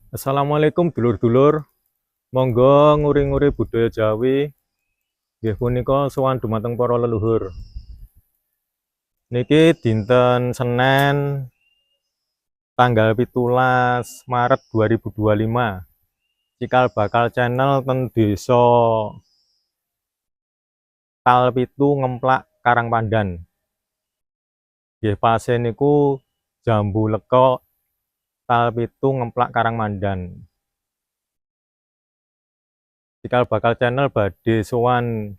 Assalamualaikum dulur-dulur, monggo nguri-nguri budaya Jawi, nggih punika sowan dumateng para leluhur. Niki dinten Senin tanggal 17 Maret 2025. Cikal bakal channel ten Desa Talpitu Ngemplak Karangpandan. Nggih pase niku Jambu Leko Talpitu Ngemplak Karangpandan. Cikal bakal channel badhe sowan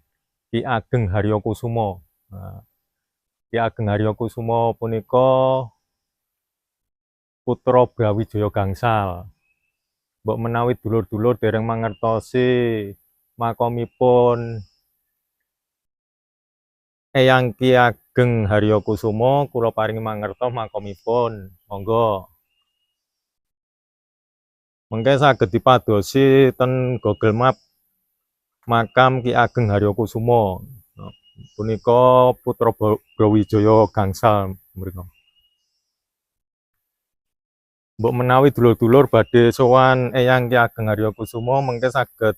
Ki Ageng Haryokusumo. Nah, Ki Ageng Haryokusumo punika putra Brawijaya gangsal. Mbok menawi dulur-dulur dereng mangertosi makomipun Eyang Ki Ageng Haryokusumo, kula paringi mangertos makomipun. Monggo. Mengke saged dipadosi ten Google Map makam Ki Ageng Haryokusumo. Punika putra Brawijaya gangsal mriku. Mbok menawi dulur-dulur badhe sowan Eyang Ki Ageng Haryokusumo mengke saged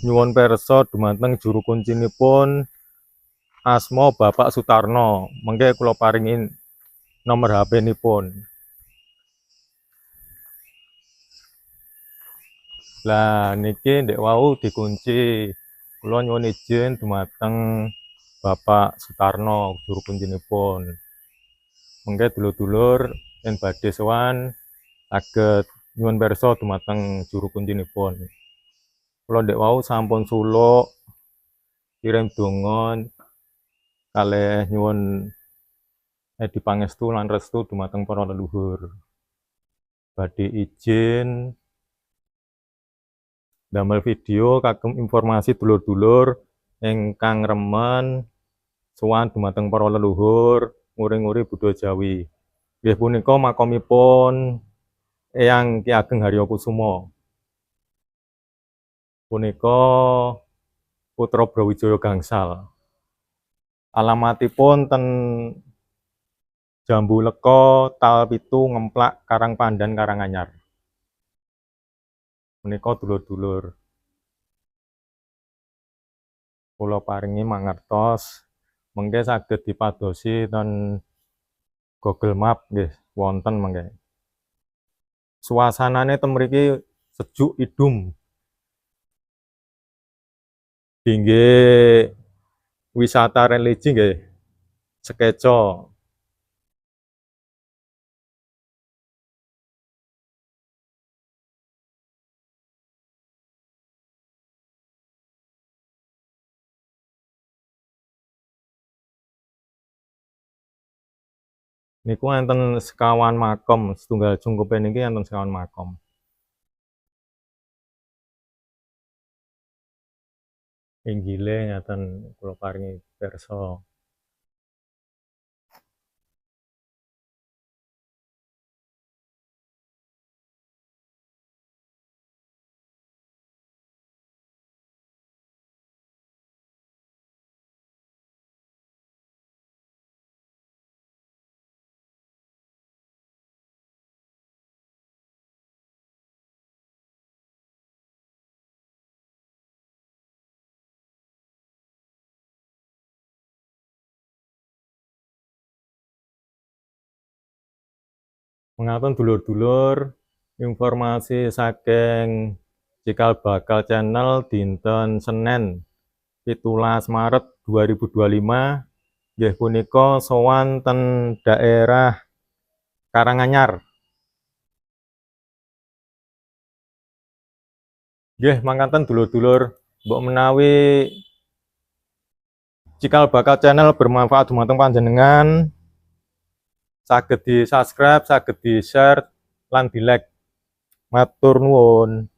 nyuwun pirsa dumateng juru kuncinipun asma Bapak Sutarno. Mengke kula paringi nomor HP nipun. Lah niki ndek wau dikunci. Kula nyuwun izin dumateng Bapak Sutarno juru kuncinipun. Mengke dulur-dulur yen badhe sowan saged nyuwun pirsa dumateng juru kuncinipun. Kula ndek wau sampun suluk kirim donga kalih nyuwun edi pangestu lan restu dumateng para leluhur. Badhe izin damel video kagem informasi dulur-dulur ingkang remen sowan dumateng para leluhur nguri-nguri budaya Jawi. Nggih punika makomipun Eyang Ki Ageng Haryokusumo. Punika putra Brawijaya gangsal. Alamatipun ten Jambu Leko Talpitu Ngemplak Karangpandan Karanganyar. Punika dulur-dulur kula paringi mangertos mengke saged dipadosi ten Google Map nggih wonten mengke. Suasanane ten mriki sejuk idum. Inggih wisata religi nggih Sekeco. Niku enten sekawan makom, setunggal cungkupe niki enten sekawan makom. Inggile ngaten kula paringi pirsa. Mengaten dulur-dulur, informasi saking cikal bakal channel dinten Senin 17 Maret 2025 nggih punika sowan ten daerah Karanganyar. Nggih mangkaten dulur-dulur, mbok menawi cikal bakal channel bermanfaat dumateng panjenengan saged di-subscribe, saged di-share lan di-like. Matur nuwun.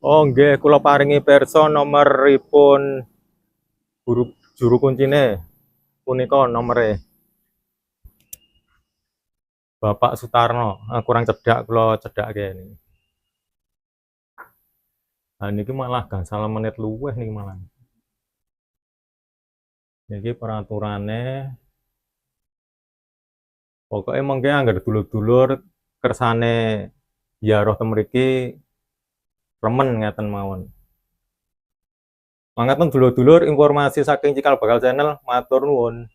Oh nggih kula paringi pirsa nomoripun juru kuncine punika nomere Bapak Sutarno, kurang cedhak kula cedhakke niki. Lah niki malah gangsal menit luwih niki malah. Niki peraturane pokoke mengke anggere dulur-dulur kersane ziarah teng mriki remen ngeten mawon. Mangkaten dulur-dulur informasi saking Cikal Bakal Channel, matur nuwun.